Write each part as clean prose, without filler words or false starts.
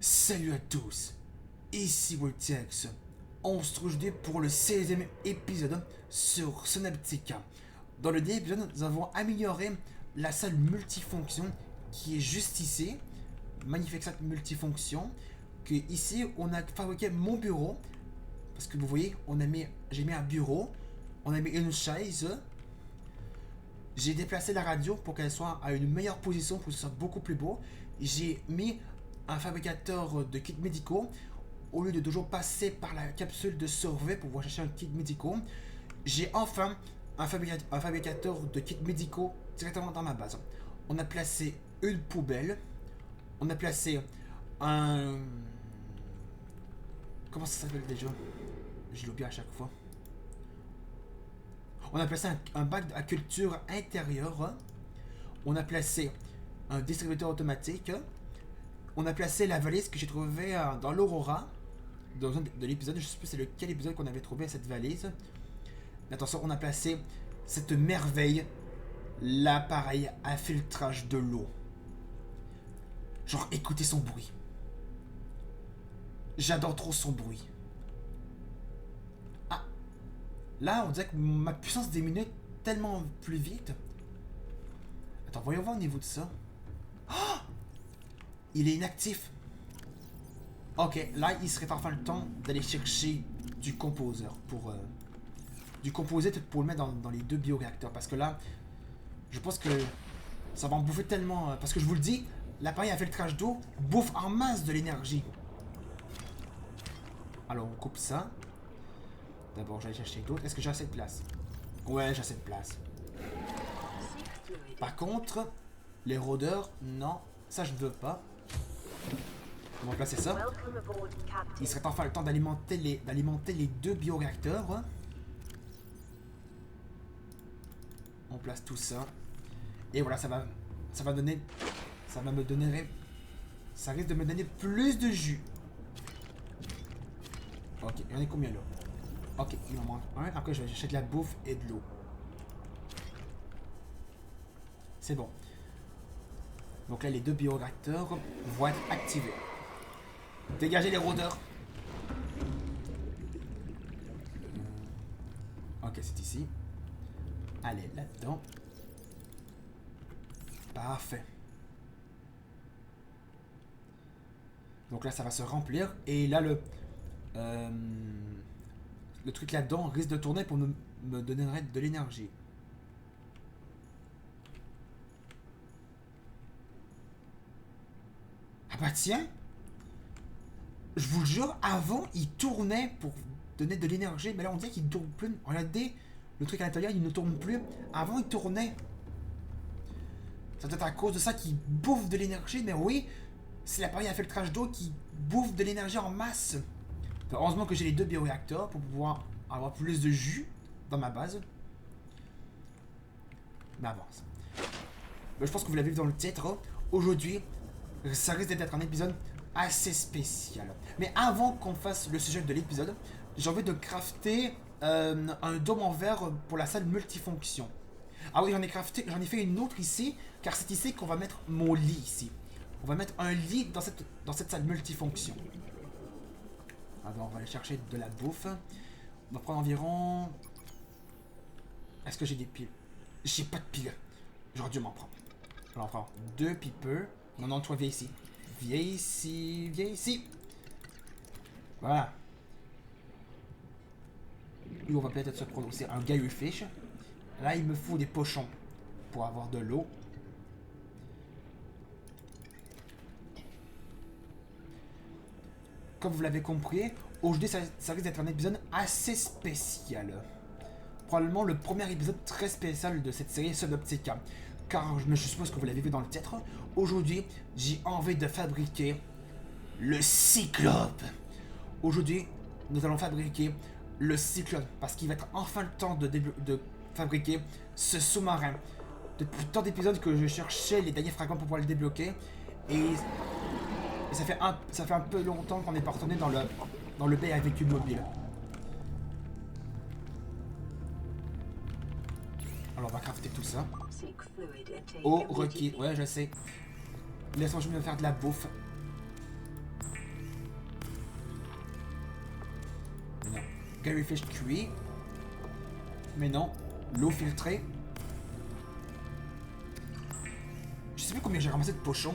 Salut à tous, ici Voltex. On se retrouve aujourd'hui pour le 16e épisode sur Synaptica. Dans le dernier épisode, nous avons amélioré la salle multifonction qui est juste ici. Magnifique salle multifonction. Que ici, on a fabriqué mon bureau. Parce que vous voyez, j'ai mis un bureau, on a mis une chaise. J'ai déplacé la radio pour qu'elle soit à une meilleure position, pour que ce soit beaucoup plus beau. J'ai mis un fabricateur de kits médicaux au lieu de toujours passer par la capsule de survey pour pouvoir chercher un kit médicaux. J'ai enfin un fabricateur de kits médicaux directement dans ma base. On a placé une poubelle. On a placé un... Comment ça s'appelle déjà? Je l'oublie à chaque fois. On a placé un bac à culture intérieure. On a placé un distributeur automatique. On a placé la valise que j'ai trouvée dans l'Aurora. Dans un de l'épisode, je ne sais plus c'est lequel épisode qu'on avait trouvé cette valise. Mais attention, on a placé cette merveille, l'appareil à filtrage de l'eau. Genre, écoutez son bruit. J'adore trop son bruit. Ah, là, on dirait que ma puissance diminue tellement plus vite. Attends, voyons voir au niveau de ça. Oh, il est inactif. Ok, là, il serait enfin le temps d'aller chercher du composeur pour... du composite pour le mettre dans les deux bioréacteurs. Parce que là, je pense que ça va en bouffer tellement... parce que je vous le dis, l'appareil à filtrage d'eau bouffe en masse de l'énergie. Alors, on coupe ça. D'abord, j'allais chercher d'autres. Est-ce que j'ai assez de place? Ouais, j'ai assez de place. Par contre, les rôdeurs, non. Ça, je ne veux pas. On va placer ça. Il serait enfin le temps d'alimenter les deux bioréacteurs. On place tout ça. Et voilà, ça va donner... Ça va me donner... Ça risque de me donner plus de jus. Ok, il y en a combien là? Ok, il m'en manque un. Après, je vais chercher de la bouffe et de l'eau. C'est bon. Donc là, les deux bioréacteurs vont être activés. Dégagez les rôdeurs. Ok, c'est ici. Allez, là-dedans. Parfait. Donc là, ça va se remplir. Et là, le truc là-dedans risque de tourner pour me donner de l'énergie. Ah bah tiens! Je vous le jure, avant, il tournait pour donner de l'énergie. Mais là, on dirait qu'il ne tourne plus. Regardez, le truc à l'intérieur, il ne tourne plus. Avant, il tournait. Ça doit être à cause de ça qu'il bouffe de l'énergie. Mais oui, c'est l'appareil à filtrage d'eau qui bouffe de l'énergie en masse. Heureusement que j'ai les deux bioréacteurs pour pouvoir avoir plus de jus dans ma base. Mais avance. Je pense que vous l'avez vu dans le titre. Aujourd'hui, ça risque d'être un épisode assez spécial. Mais avant qu'on fasse le sujet de l'épisode, j'ai envie de crafter un dôme en verre pour la salle multifonction. Ah oui, j'en ai fait une autre ici, car c'est ici qu'on va mettre mon lit ici. On va mettre un lit dans cette salle multifonction. Alors, on va aller chercher de la bouffe. On va prendre environ... Est-ce que j'ai des piles? J'ai pas de piles. J'aurais dû m'en prendre. Alors, on prend deux pipeux. Non, non, toi, viens ici. Viens ici, viens ici. Voilà. Et on va peut-être se prendre aussi un fish. Là, il me faut des pochons pour avoir de l'eau. Comme vous l'avez compris, aujourd'hui, ça risque d'être un épisode assez spécial. Probablement le premier épisode très spécial de cette série Synaptica. Car je suppose que vous l'avez vu dans le titre. Aujourd'hui, j'ai envie de fabriquer le Cyclope. Aujourd'hui, nous allons fabriquer le Cyclope. Parce qu'il va être enfin le temps de fabriquer ce sous-marin. Depuis tant d'épisodes que je cherchais les derniers fragments pour pouvoir le débloquer. Et ça fait un peu longtemps qu'on n'est pas retourné dans le baie avec une mobile. Alors on va crafter tout ça. Oh, requis. Ouais, je sais. Laisse-moi juste me faire de la bouffe. Gary Fish cuit. Mais non. L'eau filtrée. Je sais plus combien j'ai ramassé de pochons.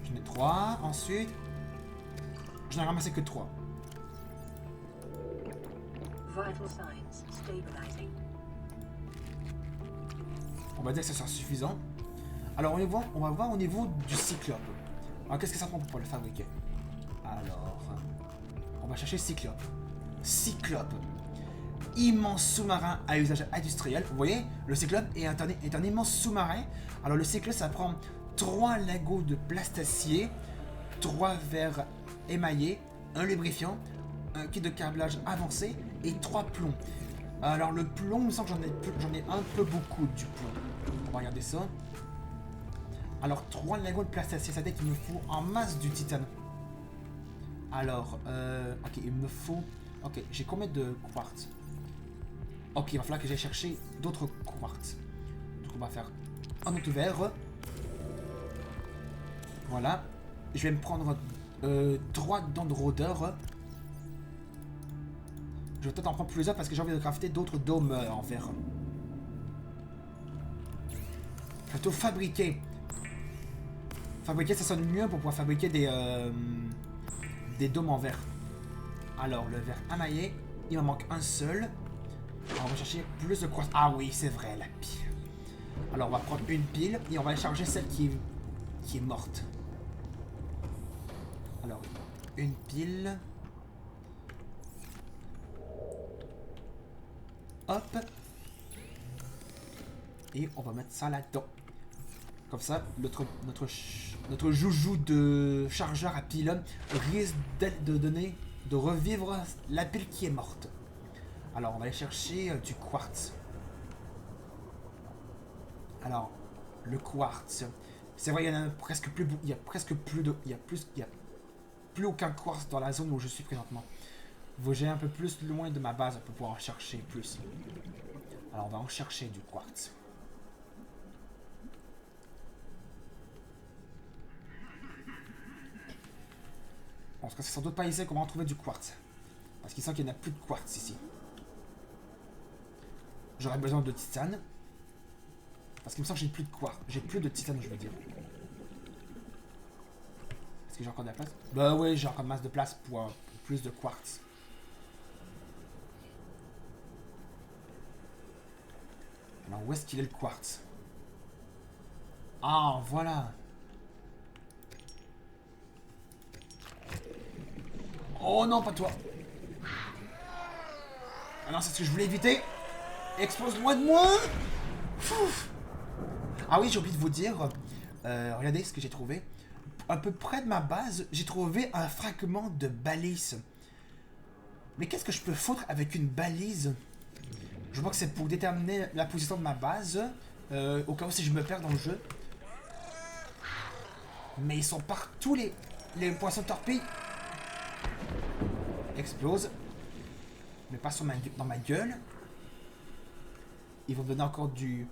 J'en ai 3. Ensuite, j'en ai ramassé que 3. Vital signs stabilizing. On va dire que ça sera suffisant. Alors on va voir au niveau du cyclope. Alors qu'est-ce que ça prend pour le fabriquer? Alors, on va chercher cyclope. Cyclope. Immense sous-marin à usage industriel. Vous voyez, le cyclope est un immense sous-marin. Alors le cyclope, ça prend 3 lingots de plastacier, 3 verres émaillés, un lubrifiant, un kit de câblage avancé et 3 plombs. Alors le plomb, il me semble que j'en ai un peu beaucoup du plomb. On va regarder ça. Alors 3 lingots de plastacier, ça veut dire qu'il me faut en masse du titane. Alors, ok, il me faut... Ok, j'ai combien de quartz? Ok, il va falloir que j'aille chercher d'autres quartz. Donc on va faire un autre verre. Voilà. Je vais me prendre 3 dents de rôdeur. Je vais peut-être en prendre plusieurs parce que j'ai envie de crafter d'autres dômes en verre. Plutôt fabriquer. Fabriquer, ça sonne mieux pour pouvoir fabriquer des dômes en verre. Alors, le verre émaillé, il m'en manque un seul. Alors, on va chercher plus de quartz. Ah oui, c'est vrai, la pile. Alors, on va prendre une pile et on va aller charger celle qui est morte. Alors, une pile. Hop. Et on va mettre ça là-dedans. Comme ça, notre joujou de chargeur à pile risque de revivre la pile qui est morte. Alors, on va aller chercher du quartz. Alors, le quartz. C'est vrai, il y en a presque plus. Il y a presque plus de. Il y a plus aucun quartz dans la zone où je suis présentement. Faut j'ai un peu plus loin de ma base pour pouvoir en chercher plus. Alors, on va en chercher du quartz. En tout cas, c'est sans doute pas ici qu'on va en trouver du quartz. Parce qu'il semble qu'il n'y en a plus de quartz ici. J'aurais besoin de titane. Parce qu'il me semble que j'ai plus de quartz. J'ai plus de titane, je veux dire. Est-ce que j'ai encore de la place? Bah oui, j'ai encore masse de place pour plus de quartz. Alors, où est-ce qu'il est le quartz? Ah, voilà. Oh non, pas toi. Ah non, c'est ce que je voulais éviter. Explose loin de moi. Ouf. Ah oui, j'ai oublié de vous dire. Regardez ce que j'ai trouvé. À peu près de ma base, j'ai trouvé un fragment de balise. Mais qu'est-ce que je peux foutre avec une balise? Je vois que c'est pour déterminer la position de ma base. Au cas où si je me perds dans le jeu. Mais ils sont partout les poissons torpilles. Explose. Mais pas sur dans ma gueule. Ils vont me donner encore du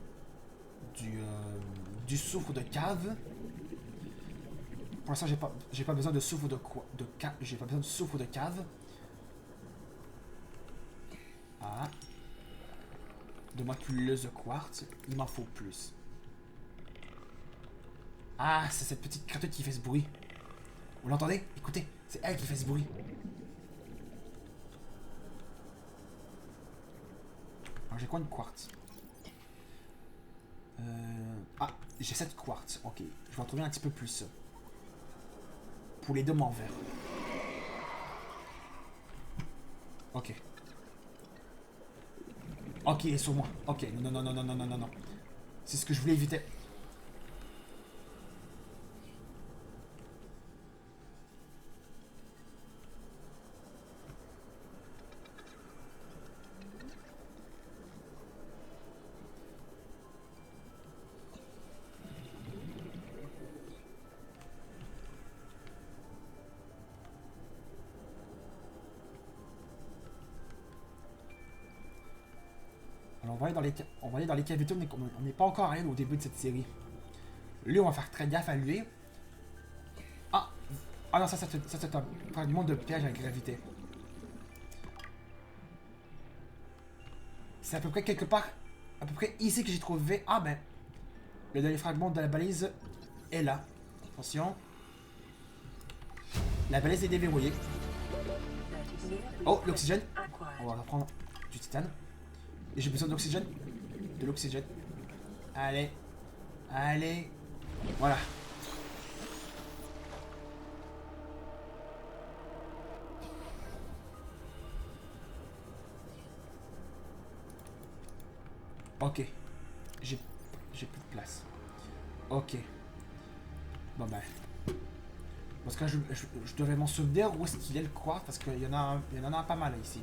soufre de cave. Pour l'instant, j'ai pas besoin de soufre j'ai pas besoin de soufre de cave. Ah. Donne-moi plus de quartz. Il m'en faut plus. Ah, c'est cette petite créature qui fait ce bruit. Vous l'entendez? Écoutez, c'est elle qui fait ce bruit. Alors j'ai quoi de quartz? Ah, j'ai 7 quartz. Ok, je vais en trouver un petit peu plus. Pour les dômes en verre. Ok. Ok, il est sur moi. Ok, non, non, non, non, non, non, non, non. C'est ce que je voulais éviter. Alors on va aller dans les cavités, on n'est pas encore arrivé au début de cette série. Lui, on va faire très gaffe à lui. Ah! Ah non, ça c'est un fragment de piège à gravité. C'est à peu près quelque part, à peu près ici que j'ai trouvé... Ah ben, le dernier fragment de la balise est là. Attention. La balise est déverrouillée. 30 seconds. Oh, l'oxygène. Acquired. On va reprendre du titane. Et j'ai besoin d'oxygène. De l'oxygène. Allez. Allez. Voilà. Ok. J'ai plus de place. Ok. Bon ben. Parce que je devrais m'en souvenir où est-ce qu'il est le coffre, parce qu'il y en a pas mal ici.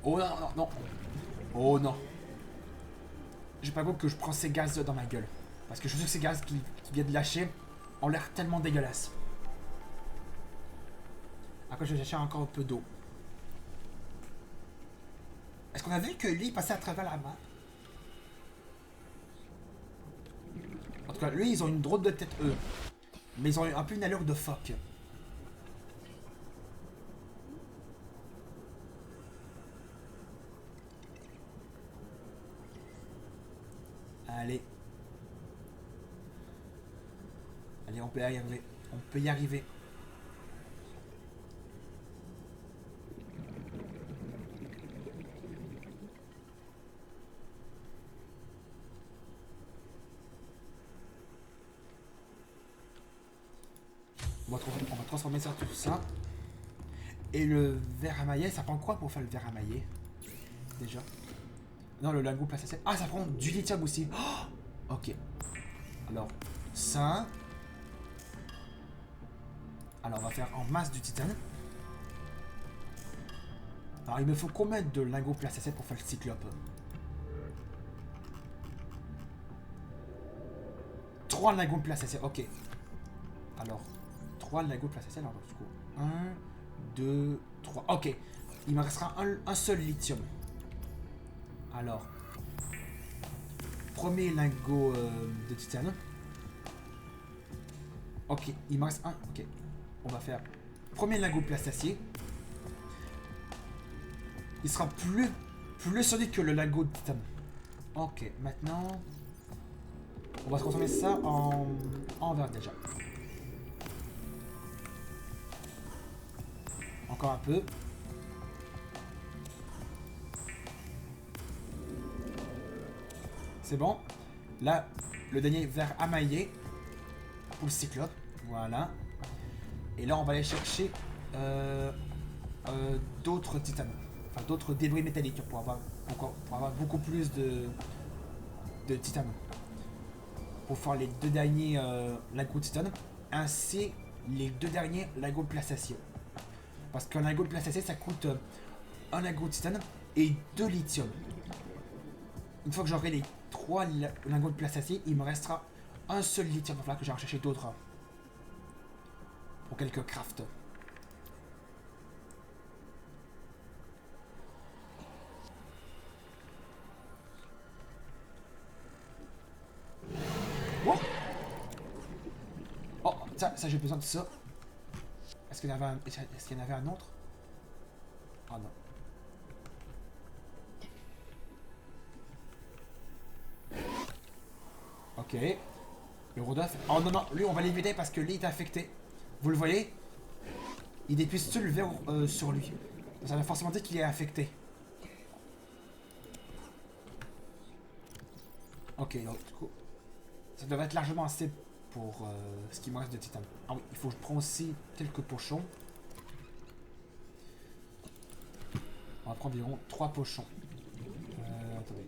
Oh non, non, non. Oh non. J'ai pas goût que je prends ces gaz dans ma gueule. Parce que je sais que ces gaz qui viennent de lâcher ont l'air tellement dégueulasses. Après, je vais chercher encore un peu d'eau. Est-ce qu'on a vu que lui passait à travers la map? En tout cas, lui, ils ont une drôle de tête, eux. Mais ils ont un peu une allure de phoque. Allez. Allez, on peut y arriver. On peut y arriver. On va transformer ça tout ça. Et le verre à mailler, ça prend quoi pour faire le verre à mailler? Déjà. Non, le lingot place assez. Ah, ça prend du lithium aussi. Oh, ok. Alors, ça. Alors, on va faire en masse du titane. Alors, il me faut combien de lingots place assez pour faire le cyclope? 3 lingots place assez. Ok. Alors, 3 lingots place assez. Alors, du coup, 1, 2, 3. Ok. Il me restera un seul lithium. Alors, premier lingot de titane. Ok, il me reste un. Ok, on va faire premier lingot plastacier. Il sera plus solide que le lingot de titane. Ok, maintenant, on va transformer ça en verre déjà. Encore un peu. C'est bon. Là, le dernier verre amaillé pour le cyclope. Voilà. Et là, on va aller chercher d'autres titanes. Enfin, d'autres débris métalliques pour avoir beaucoup plus de titane. Pour faire les 2 derniers lingots de titane. Ainsi, les 2 derniers lingots de plastacier. Parce qu'un lingot de plastacier, ça coûte un lingot de titane et 2 lithium. Une fois que j'aurai les 3 lingots de plastacier, il me restera un seul lithium. Il va falloir que j'aille en chercher d'autres. Pour quelques crafts. Oh, oh ça j'ai besoin de ça. Est-ce qu'il y en avait un autre? Ah non. Ok. Le Rodolphe. Oh non, non, lui on va l'éviter parce que lui est infecté. Vous le voyez? Il dépuise tout le verre sur lui. Ça va forcément dire qu'il est infecté. Ok, donc du coup, ça devrait être largement assez pour ce qui me reste de titane. Ah oui, il faut que je prenne aussi quelques pochons. On va prendre environ 3 pochons. Attendez.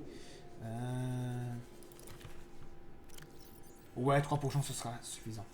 Ouais, 3 pochons, ce sera suffisant.